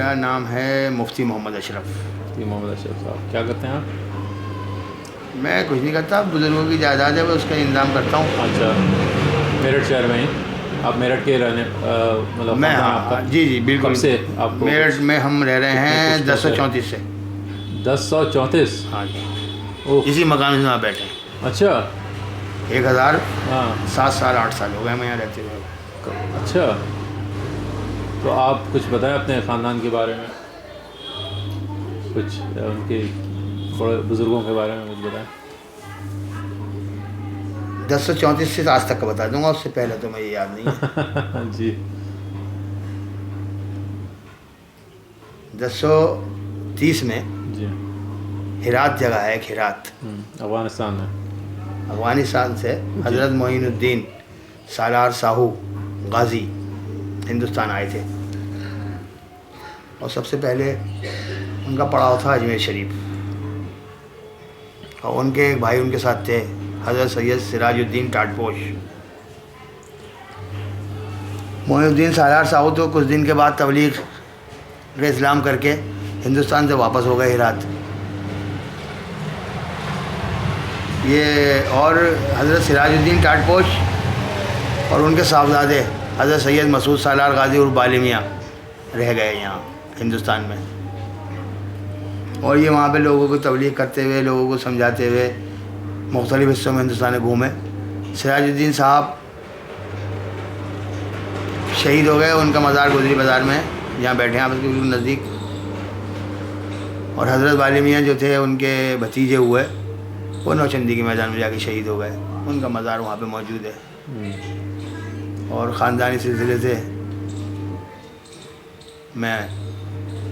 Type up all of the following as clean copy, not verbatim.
میرا نام ہے مفتی محمد اشرف. مفتی محمد اشرف صاحب کیا کرتے ہیں آپ؟ میں کچھ نہیں کرتا, بزرگوں کی جائیداد ہے, میں اس کا انتظام کرتا ہوں. اچھا, میرٹھ شہر میں ہی آپ میرٹھ کے رہنے مطلب میں آپ کا جی بالکل. کب سے آپ کو میرٹھ میں ہم رہ رہے ہیں 1034 سے. 1034. ہاں جی, اوہ اسی مکان میں آپ بیٹھے ہیں. اچھا 1007 سال 8 سال ہو گئے ہمیں یہاں رہتے ہوئے. اچھا, تو آپ کچھ بتائیں اپنے خاندان کے بارے میں, کچھ ان کے بڑے بزرگوں کے بارے میں کچھ بتائیں. 1034 سے آج تک کا بتا دوں گا, اس سے پہلے تو مجھے یاد نہیں ہے. جی. 1030 میں جی. ہرات جگہ ہے, ایک ہرات افغانستان میں. افغانستان سے حضرت معین الدین سالار ساہو غازی ہندوستان آئے تھے, اور سب سے پہلے ان کا پڑاؤ تھا اجمیر شریف, اور ان کے ایک بھائی ان کے ساتھ تھے حضرت سید سراج الدین ٹاٹپوش. معین الدین سالار ساہو تو کچھ دن کے بعد تبلیغ اسلام کر کے ہندوستان سے واپس ہو گئے ہرات. یہ اور حضرت سراج الدین ٹاٹپوش اور ان کے صاحبزادے حضرت سید مسعود سالار غازی اور بالی میاں رہ گئے یہاں ہندوستان میں, اور یہ وہاں پہ لوگوں کو تبلیغ کرتے ہوئے, لوگوں کو سمجھاتے ہوئے مختلف حصوں میں ہندوستان میں گھومے. سراج الدین صاحب شہید ہو گئے, ان کا مزار گودری بازار میں جہاں بیٹھے ہیں آپ کے بالکل نزدیک. اور حضرت بالی میاں جو تھے ان کے بھتیجے ہوئے, وہ نوچندی کے میدان میں جا کے شہید ہو گئے, ان کا مزار وہاں پہ موجود ہے. اور خاندانی سلسلے سے میں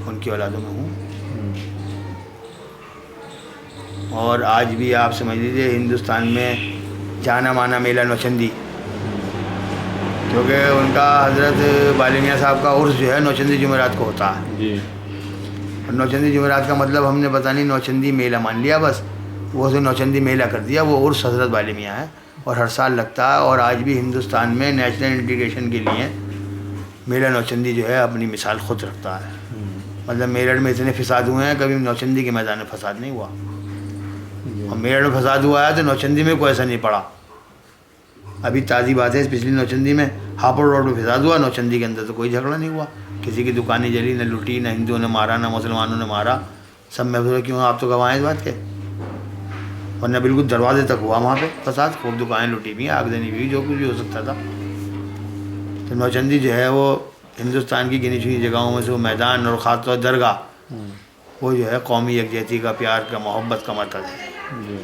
ان کی اولادوں میں ہوں. اور آج بھی آپ سمجھ لیجیے ہندوستان میں جانا مانا میلہ نوچندی, کیونکہ ان کا حضرت بالی میاں صاحب کا عرس جو ہے نوچندی جمعرات کو ہوتا ہے. جی. اور نوچندی جمعرات کا مطلب ہم نے پتہ نہیں نوچندی میلہ مان لیا, بس وہ سے نوچندی میلہ کر دیا. وہ عرس حضرت بالی میاں ہے اور ہر سال لگتا ہے, اور آج بھی ہندوستان میں نیشنل انٹیگریشن کے لیے میلہ نوچندی جو ہے اپنی مثال خود رکھتا ہے. مطلب میرٹھ میں اتنے فساد ہوئے ہیں, کبھی نوچندی کے میدان میں فساد نہیں ہوا. اور میرٹھ میں فساد ہوا ہے تو نوچندی میں کوئی ایسا نہیں پڑا. ابھی تازی بات ہے, پچھلی نوچندی میں ہاپوڑ روڈ میں فساد ہوا, نوچندی کے اندر تو کوئی جھگڑا نہیں ہوا, کسی کی دکانیں جلی, نہ لوٹی, نہ ہندوؤں نے مارا, نہ مسلمانوں نے مارا. سب محفوظ. کیوں آپ تو گواہ ہیں اس بات کے, ورنہ بالکل دروازے تک ہوا وہاں پہ فساد, خوب دکانیں لوٹی ہوئی, آگزنی ہوئی, جو کچھ بھی ہو سکتا تھا. تو نوچندی جو ہے وہ ہندوستان کی گنی چنی جگہوں میں سے وہ میدان, اور خاص طور درگاہ, وہ جو ہے قومی یکجہتی کا, پیار کا, محبت کا مرکز ہے. جی.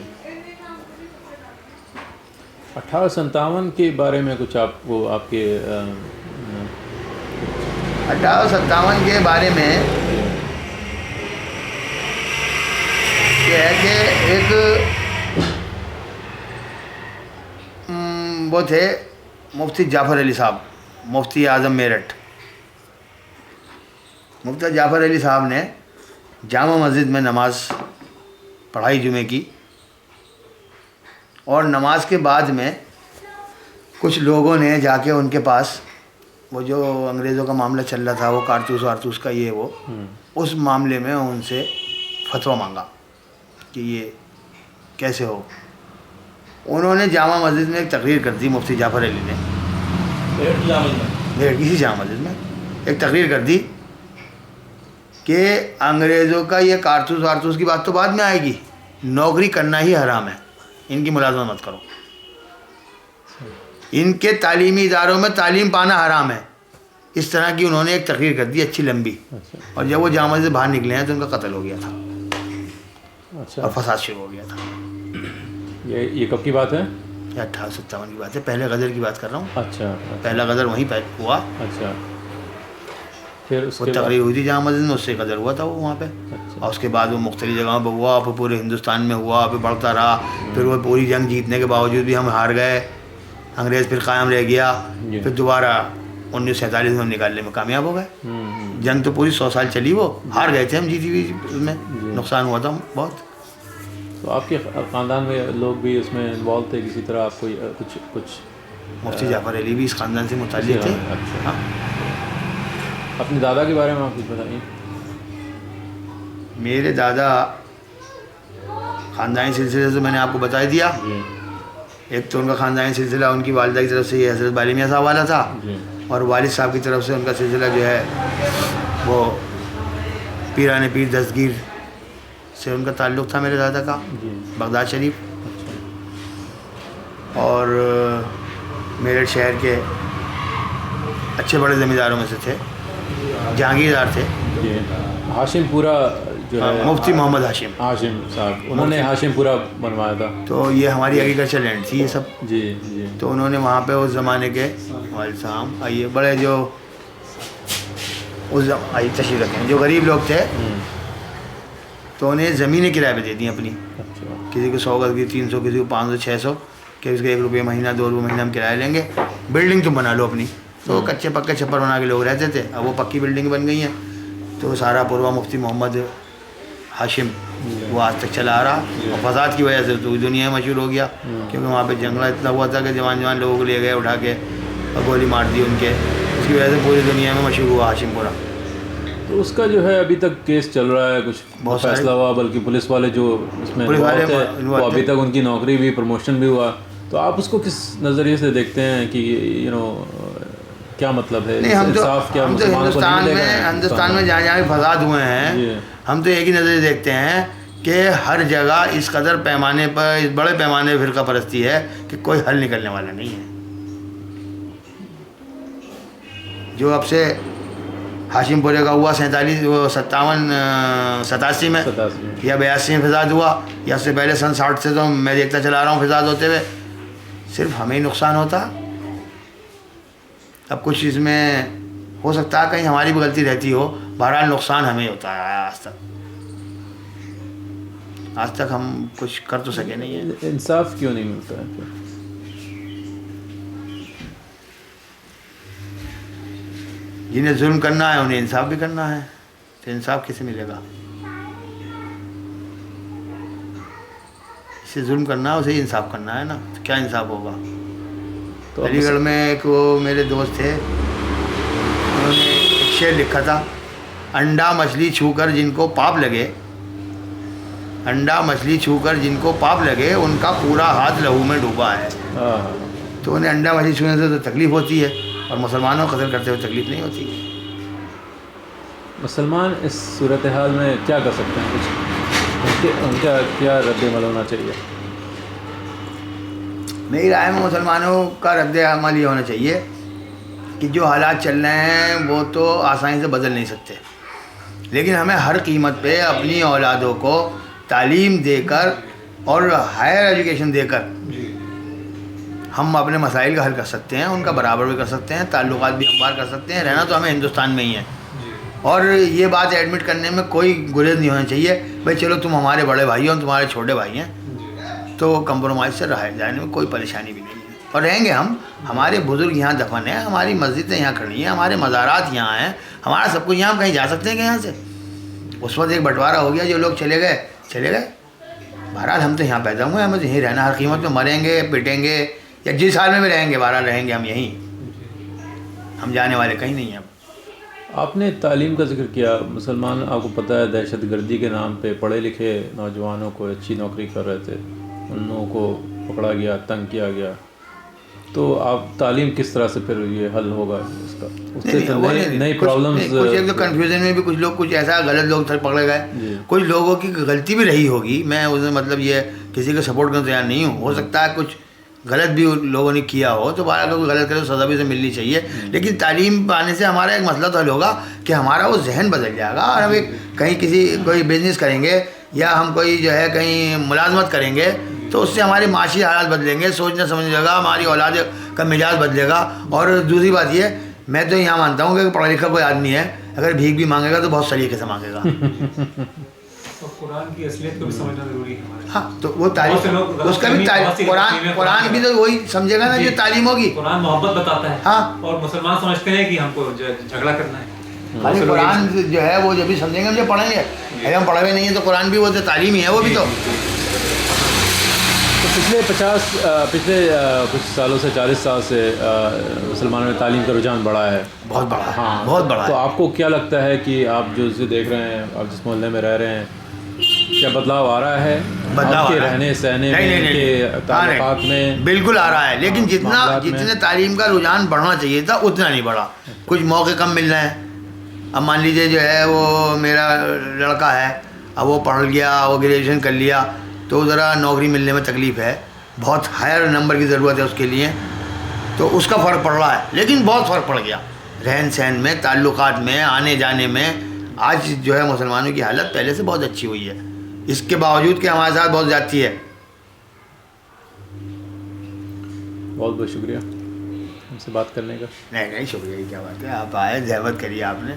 1857 کے بارے میں کچھ آپ کو آپ کے 1857 کے بارے میں یہ ہے کہ ایک وہ تھے مفتی جعفر علی صاحب, مفتی اعظم میرٹھ. مفتی جعفر علی صاحب نے جامع مسجد میں نماز پڑھائی جمعے کی, اور نماز کے بعد میں کچھ لوگوں نے جا کے ان کے پاس, وہ جو انگریزوں کا معاملہ چل رہا تھا, وہ کارتوس وارتوس کا, یہ وہ اس معاملے میں ان سے فتویٰ مانگا کہ یہ کیسے ہو. انہوں نے جامع مسجد میں ایک تقریر کر دی, مفتی جعفر علی نے کسی جامع مسجد میں ایک تقریر کر دی کہ انگریزوں کا یہ کارتوس وارتوس کی بات تو بعد میں آئے گی, نوکری کرنا ہی حرام ہے, ان کی ملازمت مت کرو, ان کے تعلیمی اداروں میں تعلیم پانا حرام ہے. اس طرح کی انہوں نے ایک تقریر کر دی اچھی لمبی, اور جب وہ جامع سے باہر نکلے ہیں تو ان کا قتل ہو گیا تھا, اور فساد شروع ہو گیا تھا. یہ کب کی بات ہے؟ 1857 کی بات ہے, پہلے غدر کی بات کر رہا ہوں. اچھا. پہلا غدر وہیں پہ ہوا. اچھا. پھر وہ تقریر ہوئی تھی جامع مسجد میں, اس سے غدر ہوا تھا وہ وہاں پہ. اور اس کے بعد وہ مختلف جگہوں پہ ہوا, پھر پورے ہندوستان میں ہوا, پھر بڑھتا رہا. پھر وہ پوری جنگ جیتنے کے باوجود بھی ہم ہار گئے, انگریز پھر قائم رہ گیا. پھر دوبارہ 1947 میں ہم نکالنے میں کامیاب ہو گئے. جنگ تو پوری 100 سال چلی, وہ ہار گئے تھے ہم, جیتی ہوئی اس میں نقصان ہوا تھا بہت. تو آپ کے خاندان میں لوگ بھی اس میں انوالو تھے کسی طرح؟ آپ کو کچھ مفتی جعفر علی بھی اس خاندان سے متعلق تھے. اچھا. اپنے دادا کے بارے میں آپ کچھ بتائیے. میرے دادا خاندانی سلسلے سے میں نے آپ کو بتا دیا. جی ایک تو ان کا خاندانی سلسلہ ان کی والدہ کی طرف سے یہ حضرت بالی میاں صاحب والا تھا, جی اور والد صاحب کی طرف سے ان کا سلسلہ جو ہے وہ پیران پیر دستگیر سے ان کا تعلق تھا میرے دادا کا, جی بغداد شریف. اچھا اور میرٹھ شہر کے اچھے بڑے زمینداروں میں سے تھے, جہانگیردار تھے. جی ہاشم پورہ جو ہے مفتی محمد ہاشم ہاشم صاحب, انہوں نے ہاشم پورہ بنوایا تھا. تو یہ ہماری ایگریکلچر لینڈ تھی یہ سب. جی جی تو انہوں نے وہاں پہ اس زمانے کے والد صاحب آئیے بڑے جو اس آئیے تشریف رکھیں جو غریب لوگ تھے, تو انہیں زمینیں کرائے پہ دے دیں اپنی. اچھا کسی کو 100 گز کی 300, کسی کو 500 600, کہ اس کے 1 روپیہ مہینہ 2 روپے مہینہ ہم کرایہ لیں گے, بلڈنگ تم بنا لو اپنی. تو کچے پکے چھپر بنا کے لوگ رہتے تھے, اب وہ پکی بلڈنگ بن گئی ہیں. تو سارا پوروا مفتی محمد ہاشم وہ آج تک چلا آ رہا, اور فساد کی وجہ سے تو دنیا میں مشہور ہو گیا, کیونکہ وہاں پہ جنگلہ اتنا ہوا تھا کہ جوان لوگوں کو لے گئے اٹھا کے اور گولی مار دی ان کے. اس کی وجہ سے پوری دنیا میں مشہور ہوا ہاشم پورہ. تو اس کا جو ہے ابھی تک کیس چل رہا ہے, کچھ بہت فیصلہ ہوا, بلکہ پولیس والے جو اس میں انوالو تھے وہ ابھی تک ان کی نوکری بھی پروموشن بھی ہوا. تو آپ اس کو کس نظریے سے دیکھتے ہیں کہ کیا مطلب ہے انصاف کیا ہم تو ہندوستان میں جہاں جہاں فساد ہوئے ہیں, ہم تو ایک ہی نظریے دیکھتے ہیں کہ ہر جگہ اس قدر پیمانے پر, اس بڑے پیمانے پر فرقہ پرستی ہے کہ کوئی حل نکلنے والا نہیں ہے. جو اب سے ہاشم پورے کا ہوا 87 میں یا 82 میں فساد ہوا, یا اس سے پہلے سن 60 سے تو میں دیکھتا چلا رہا ہوں فساد ہوتے ہوئے, صرف ہمیں ہی نقصان ہوتا. اب کچھ اس میں ہو سکتا ہے کہیں ہماری بھی غلطی رہتی ہو, بہرحال نقصان ہمیں ہوتا ہے. آج تک ہم کچھ کر تو سکے نہیں ہیں. انصاف کیوں نہیں ملتا ہے پھر؟ جنہیں ظلم کرنا ہے انہیں انصاف بھی کرنا ہے, تو انصاف کیسے ملے گا؟ اسے ظلم کرنا ہے, اسے انصاف کرنا ہے نا, تو کیا انصاف ہوگا؟ تو علی گڑھ میں ایک وہ میرے دوست تھے, انہوں نے ایک شعر لکھا تھا, انڈا مچھلی چھو کر جن کو پاپ لگے, انڈا مچھلی چھو کر جن کو پاپ لگے, ان کا پورا ہاتھ لہو میں ڈوبا ہے. تو انہیں انڈا مچھلی چھونے سے تو تکلیف ہوتی ہے, اور مسلمانوں کو قتل کرتے ہوئے تکلیف نہیں ہوتی. مسلمان اس صورتحال میں کیا کر سکتے ہیں؟ کچھ ان کا کیا رد عمل ہونا چاہیے؟ میری رائے میں مسلمانوں کا رد عمل یہ ہونا چاہیے کہ جو حالات چل رہے ہیں وہ تو آسانی سے بدل نہیں سکتے, لیکن ہمیں ہر قیمت پہ اپنی اولادوں کو تعلیم دے کر اور ہائر ایجوکیشن دے کر ہم اپنے مسائل کا حل کر سکتے ہیں, ان کا برابر بھی کر سکتے ہیں, تعلقات بھی ہموار کر سکتے ہیں. رہنا تو ہمیں ہندوستان میں ہی ہے, اور یہ بات ایڈمٹ کرنے میں کوئی گریز نہیں ہونا چاہیے بھائی چلو تم ہمارے بڑے بھائی ہو, تمہارے چھوٹے بھائی ہیں, تو کمپرومائز سے رہے جانے میں کوئی پریشانی بھی نہیں ہے. اور رہیں گے ہم, ہمارے بزرگ یہاں دفن ہیں, ہماری مسجدیں یہاں کھڑی ہیں, ہمارے مزارات یہاں ہیں, ہمارا سب کچھ یہاں, ہم کہیں جا سکتے ہیں کہ یہاں سے؟ اس وقت ایک بٹوارہ ہو گیا, جو لوگ چلے گئے. بہرحال ہم تو یہاں پیدا ہوئے ہیں, ہمیں تو یہیں رہنا, ہر قیمت میں مریں گے پٹیں گے یا جس حال میں بھی رہیں گے, بہرحال رہیں گے ہم یہیں, ہم جانے والے کہیں نہیں ہیں. آپ نے تعلیم کا ذکر کیا. مسلمان آپ کو پتہ ہے دہشت گردی کے نام پہ پڑھے لکھے نوجوانوں کو اچھی نوکری کر رہے تھے, ان لوگوں کو پکڑا گیا, تنگ کیا گیا. تو آپ تعلیم کس طرح سے پھر یہ حل ہوگا اس کا؟ اس سے نئی پرابلمز, کچھ ایک تو کنفیوژن میں بھی کچھ لوگ, کچھ ایسا غلط لوگ پکڑے گئے, کچھ لوگوں کی غلطی بھی رہی ہوگی. میں اس میں مطلب یہ کسی کو سپورٹ کرنے تیار نہیں ہوں, ہو سکتا ہے کچھ غلط بھی لوگوں نے کیا ہو, تو بارہ کوئی غلط کرے تو سزا بھی سے ملنی چاہیے. لیکن تعلیم پانے سے ہمارا ایک مسئلہ تو حل ہوگا کہ ہمارا وہ ذہن بدل جائے گا, اور ہم کہیں کوئی بزنس کریں گے یا ہم کوئی جو ہے کہیں ملازمت کریں گے, تو اس سے ہمارے معاشی حالات بدلیں گے, سوچنا سمجھنے لگا, ہماری اولاد کا مزاج بدلے گا. اور دوسری بات یہ, میں تو یہاں مانتا ہوں کہ پڑھا لکھا کوئی آدمی ہے, اگر بھیک بھی مانگے گا تو بہت سلیقے سے مانگے گا. قرآن کی اصلیت کو بھی سمجھنا ضروری ہے. ہاں, تو وہ تعلیم, اس کا بھی قرآن بھی تو وہی سمجھے گا نا جو تعلیم ہوگی. قرآن محبت بتاتا ہے, ہاں, اور مسلمان سمجھتے ہیں کہ ہم کو جھگڑا کرنا ہے. قرآن جو ہے وہ جب بھی سمجھیں گے ہم جو پڑھیں گے, اگر ہم پڑھے ہوئے نہیں ہیں تو قرآن بھی وہ تو تعلیم ہی ہے, وہ بھی تو پچھلے کچھ سالوں سے 40 سال سے مسلمانوں میں تعلیم کا رجحان بڑھا ہے. بہت بڑا ہے. ہاں بہت بڑا تو ہے. آپ کو کیا لگتا ہے کہ آپ جو اسے دیکھ رہے ہیں, آپ جس محلے میں رہ رہے ہیں, کیا بدلاؤ آ رہا ہے آپ کے رہنے سہنے میں, کے تعلقات میں؟ بالکل آ رہا ہے, لیکن جتنے تعلیم کا رجحان بڑھنا چاہیے تھا اتنا نہیں بڑھا. کچھ موقع کم مل رہے ہیں. اب مان لیجیے جو ہے وہ میرا لڑکا ہے, اب وہ پڑھ گیا, وہ گریجویشن کر لیا, تو ذرا نوکری ملنے میں تکلیف ہے, بہت ہائر نمبر کی ضرورت ہے اس کے لیے, تو اس کا فرق پڑ رہا ہے. لیکن بہت فرق پڑ گیا رہن سہن میں, تعلقات میں, آنے جانے میں. آج جو ہے مسلمانوں کی حالت پہلے سے بہت اچھی ہوئی ہے, اس کے باوجود کہ ہمارے ساتھ بہت زیادتی ہے. بہت بہت شکریہ ہم سے بات کرنے کا. نہیں شکریہ, کیا بات ہے, آپ آئے, زحمت کری آپ نے.